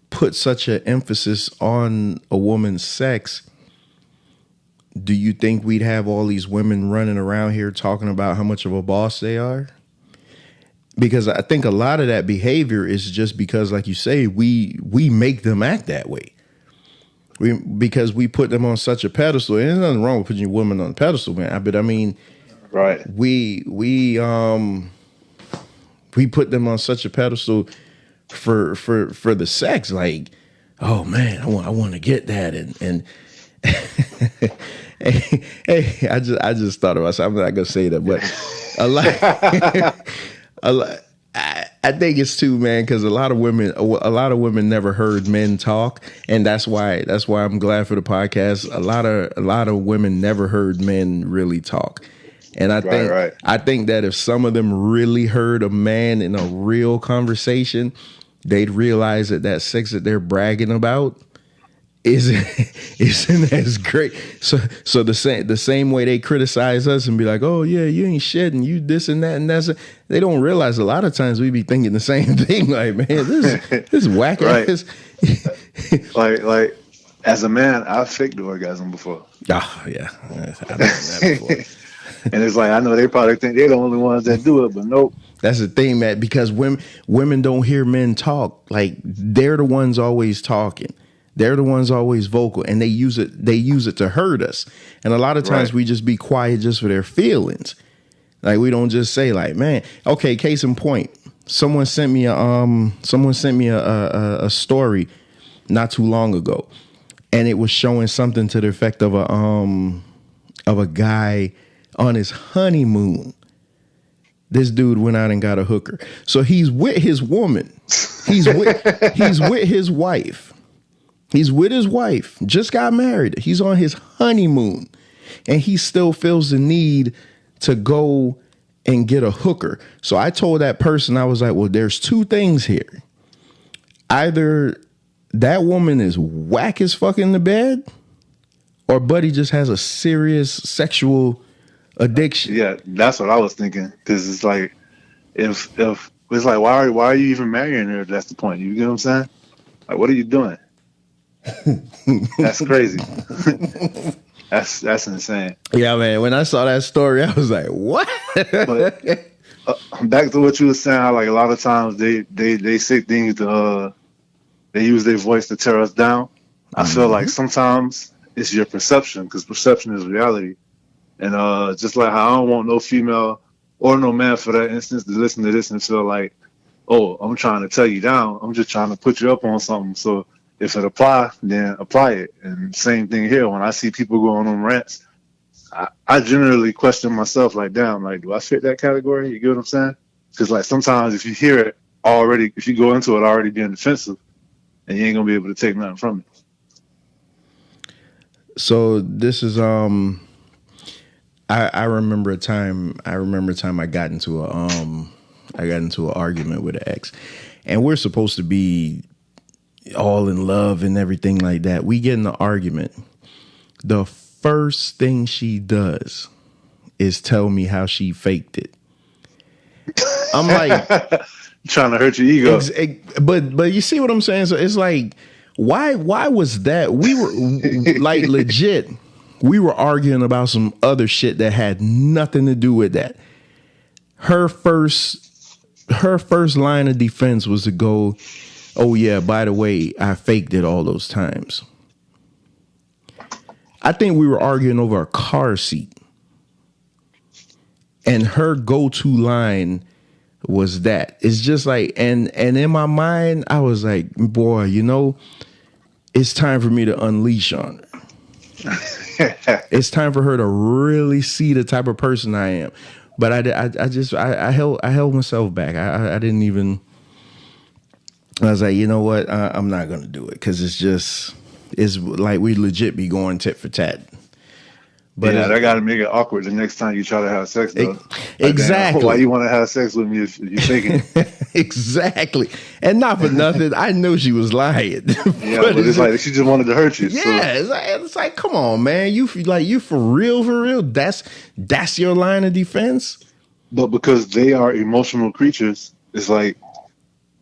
put such an emphasis on a woman's sex, do you think we'd have all these women running around here talking about how much of a boss they are? Because I think a lot of that behavior is just because, like you say, we make them act that way. Because we put them on such a pedestal. And there's nothing wrong with putting women on a pedestal, man. But I mean, Right. we put them on such a pedestal for the sex. Like, oh man, I want to get that, and hey, I just thought of myself. I'm not gonna say that, but a lot. I think it's too, man, because a lot of women never heard men talk, and that's why I'm glad for the podcast. A lot of women never heard men really talk, and I think that if some of them really heard a man in a real conversation, they'd realize that sex that they're bragging about isn't as great. So the same way they criticize us and be like, oh yeah, you ain't shit and you this and that and that's it. They don't realize a lot of times we be thinking the same thing. Like, man, this whack ass. like as a man, I've faked the orgasm before. Oh yeah, I've done that before. And it's like, I know they probably think they're the only ones that do it, but nope. That's the thing, man, because women don't hear men talk. Like, they're the ones always talking. They're the ones always vocal, and they use it to hurt us. And a lot of times we just be quiet just for their feelings. Like, we don't just say like, man, okay, case in point. Someone sent me a story not too long ago, and it was showing something to the effect of a guy on his honeymoon. This dude went out and got a hooker. So he's with his woman. He's with his wife. He's with his wife, just got married. He's on his honeymoon, and he still feels the need to go and get a hooker. So I told that person, I was like, well, there's two things here. Either that woman is whack as fuck in the bed, or Buddy just has a serious sexual addiction. Yeah, that's what I was thinking. Because it's like, if it's like, why are you even marrying her if that's the point? You get what I'm saying? Like, what are you doing? That's crazy. That's insane. Yeah, man. When I saw that story, I was like, "What?" But back to what you were saying, how like a lot of times they say things to they use their voice to tear us down. I feel like sometimes it's your perception, because perception is reality. And just like how I don't want no female or no man for that instance to listen to this and feel like, oh, I'm trying to tear you down. I'm just trying to put you up on something. So if it apply, then apply it. And same thing here. When I see people going on rants, I generally question myself, like, damn, like, do I fit that category? You get what I'm saying? Because like sometimes if you hear it already, if you go into it already being defensive, and you ain't gonna be able to take nothing from it. So this is I remember a time I got into an argument with an ex, and we're supposed to be all in love and everything like that. We get in an argument. The first thing she does is tell me how she faked it. I'm like, trying to hurt your ego. But you see what I'm saying? So it's like, why was that? We were like legit. We were arguing about some other shit that had nothing to do with that. Her first line of defense was to go, oh yeah, by the way, I faked it all those times. I think we were arguing over a car seat. And her go-to line was that. It's just like, and in my mind, I was like, boy, you know, it's time for me to unleash on her. It's time for her to really see the type of person I am. But I held myself back. I didn't even. I was like, you know what? I'm not gonna do it, because it's like we legit be going tit for tat. But yeah, that got to make it awkward the next time you try to have sex, though. Exactly. Like, why you want to have sex with me if you're faking it? Exactly. And not for nothing, I know she was lying. Yeah, but it's like she just wanted to hurt you. Yeah, so. It's like, come on, man. You for real? That's your line of defense? But because they are emotional creatures, it's like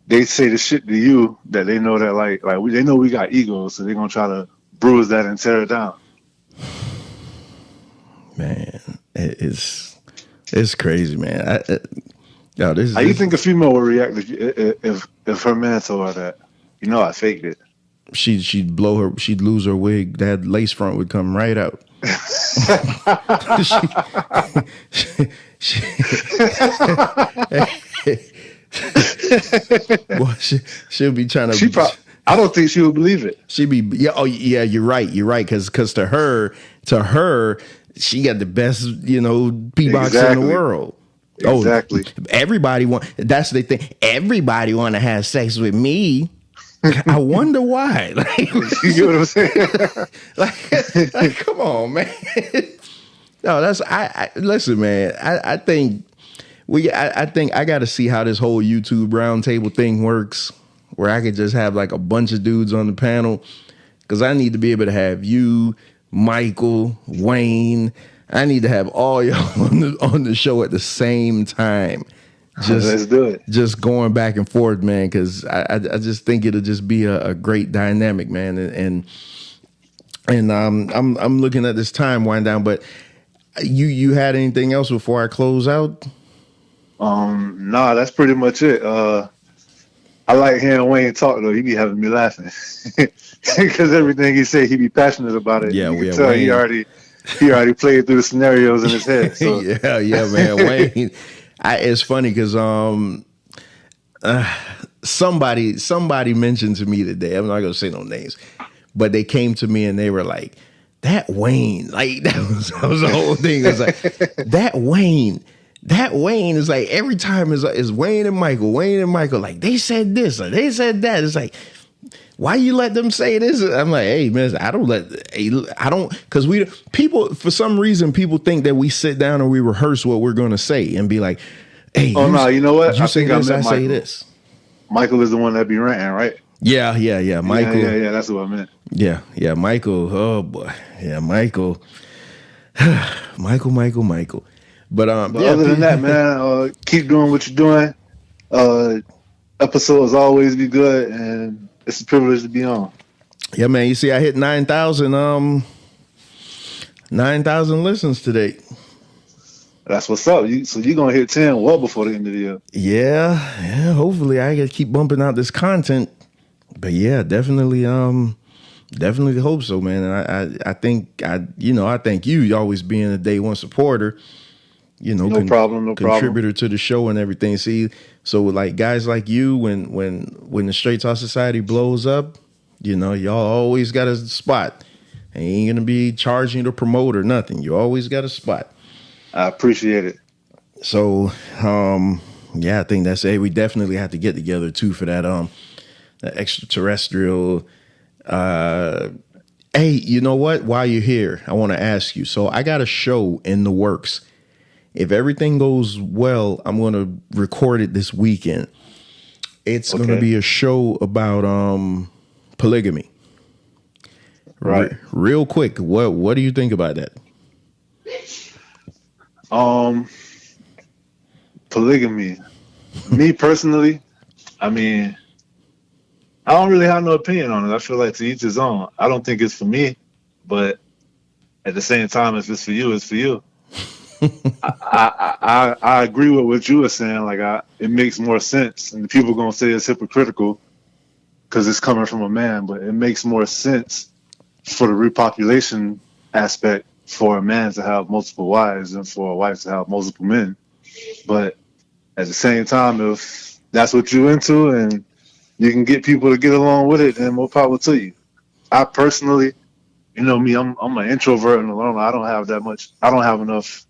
they say the shit to you that they know that like they know we got egos, so they're gonna try to bruise that and tear it down. Man, it's crazy, man. How you think a female would react if her man told her that? You know, I faked it. she'd lose her wig. That lace front would come right out. Boy, she'll be trying to. I don't think she would believe it. She'd be, yeah. Oh, yeah. You're right. Because to her, she got the best, pee box in the world. Exactly. Oh, everybody that's the thing. Everybody want to have sex with me. I wonder why. Like, you know what I'm saying? like, come on, man. No, listen, man. I think I got to see how this whole YouTube roundtable thing works, where I could just have like a bunch of dudes on the panel, because I need to be able to have you, Michael, Wayne. I need to have all y'all on the show at the same time. Let's do it. Just going back and forth, man, because I just think it'll just be a great dynamic, man. And I'm looking at this time wind down, but you had anything else before I close out? Nah, that's pretty much it. I like hearing Wayne talk though. He be having me laughing because everything he say, he be passionate about it. Yeah, you can tell he already played through the scenarios in his head. So. yeah, man. Wayne, it's funny because somebody mentioned to me today. I'm not gonna say no names, but they came to me and they were like, "That Wayne, like that was the whole thing." It was like that Wayne is like every time is Wayne and Michael, like they said this or they said that. It's like, why you let them say this? I'm like, hey man, because people for some reason people think that we sit down and we rehearse what we're gonna say and be like, hey, you know what? You say this, I say this. Michael is the one that be ranting, right? Yeah. Michael. Yeah. That's what I meant. Yeah. Michael. Oh boy. Yeah, Michael. Michael. But other than that, man, keep doing what you're doing. Episodes always be good, and it's a privilege to be on. Yeah, man. You see, I hit 9,000 listens today. That's what's up. So you're gonna hit 10 well before the end of the year. Yeah. Hopefully, I gotta keep bumping out this content. But yeah, definitely hope so, man. And I think I thank you always being a day one supporter. No problem. Contributor to the show and everything. See, so with like guys like you, when the Straight Talk Society blows up, y'all always got a spot. I ain't gonna be charging you to promote or nothing. You always got a spot. I appreciate it. So, yeah, I think that's it. We definitely have to get together too for that extraterrestrial. Hey, you know what? While you're here, I want to ask you. So I got a show in the works. If everything goes well, I'm going to record it this weekend. It's going to be a show about polygamy. Right. Real quick, what do you think about that? Polygamy. Me personally, I mean, I don't really have no opinion on it. I feel like to each his own. I don't think it's for me, but at the same time, if it's for you, it's for you. I agree with what you were saying. Like, it makes more sense, and the people are gonna say it's hypocritical because it's coming from a man, but it makes more sense for the repopulation aspect for a man to have multiple wives and for a wife to have multiple men. But at the same time, if that's what you're into and you can get people to get along with it, then more power to you. I personally, me, I'm an introvert and alone. I don't have enough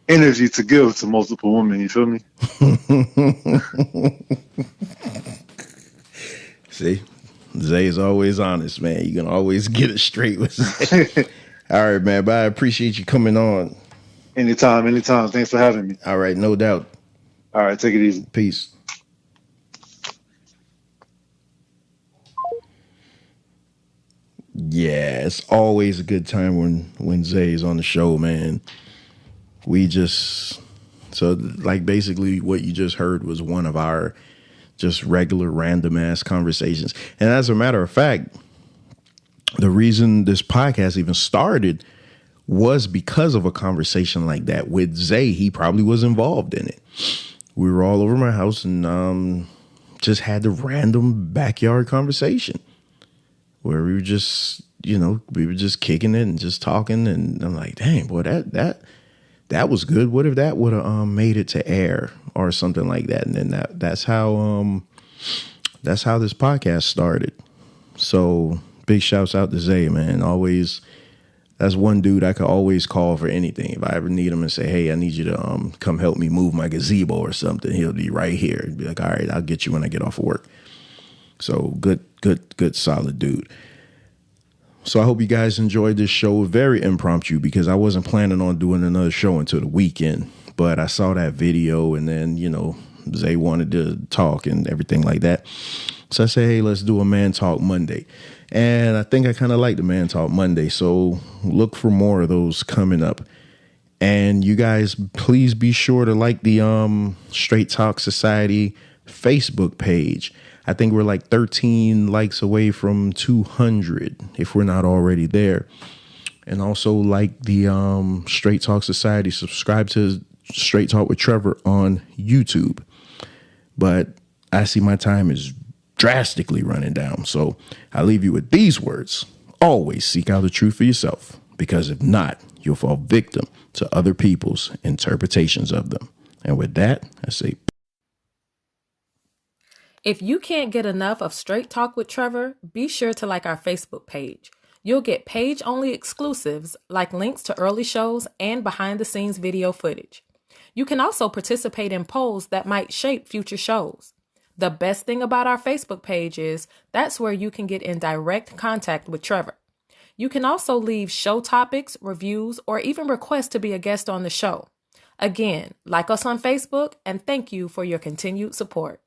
energy to give to multiple women. You feel me? See, Zay is always honest, man. You can always get it straight with Zay. All right, man. But I appreciate you coming on. Anytime. Thanks for having me. All right, no doubt. All right, take it easy. Peace. Yeah, it's always a good time when Zay is on the show, man. Basically what you just heard was one of our just regular random ass conversations. And as a matter of fact, the reason this podcast even started was because of a conversation like that with Zay. He probably was involved in it. We were all over my house and just had the random backyard conversation. where we were just, we were just kicking it and just talking. And I'm like, dang, boy, that was good. What if that would have made it to air or something like that? And then that's how this podcast started. So big shouts out to Zay, man. Always, that's one dude I could always call for anything. If I ever need him and say, hey, I need you to come help me move my gazebo or something, he'll be right here. He'd be like, all right, I'll get you when I get off of work. So good, solid dude. So I hope you guys enjoyed this show. Very impromptu because I wasn't planning on doing another show until the weekend. But I saw that video and then, Zay wanted to talk and everything like that. So I said, hey, let's do a Man Talk Monday. And I think I kind of like the Man Talk Monday. So look for more of those coming up. And you guys, please be sure to like the Straight Talk Society Facebook page. I think we're like 13 likes away from 200 if we're not already there. And also like the Straight Talk Society. Subscribe to Straight Talk with Trevor on YouTube. But I see my time is drastically running down. So I leave you with these words. Always seek out the truth for yourself, because if not, you'll fall victim to other people's interpretations of them. And with that, I say, if you can't get enough of Straight Talk with Trevor, be sure to like our Facebook page. You'll get page-only exclusives like links to early shows and behind-the-scenes video footage. You can also participate in polls that might shape future shows. The best thing about our Facebook page is that's where you can get in direct contact with Trevor. You can also leave show topics, reviews, or even request to be a guest on the show. Again, like us on Facebook, and thank you for your continued support.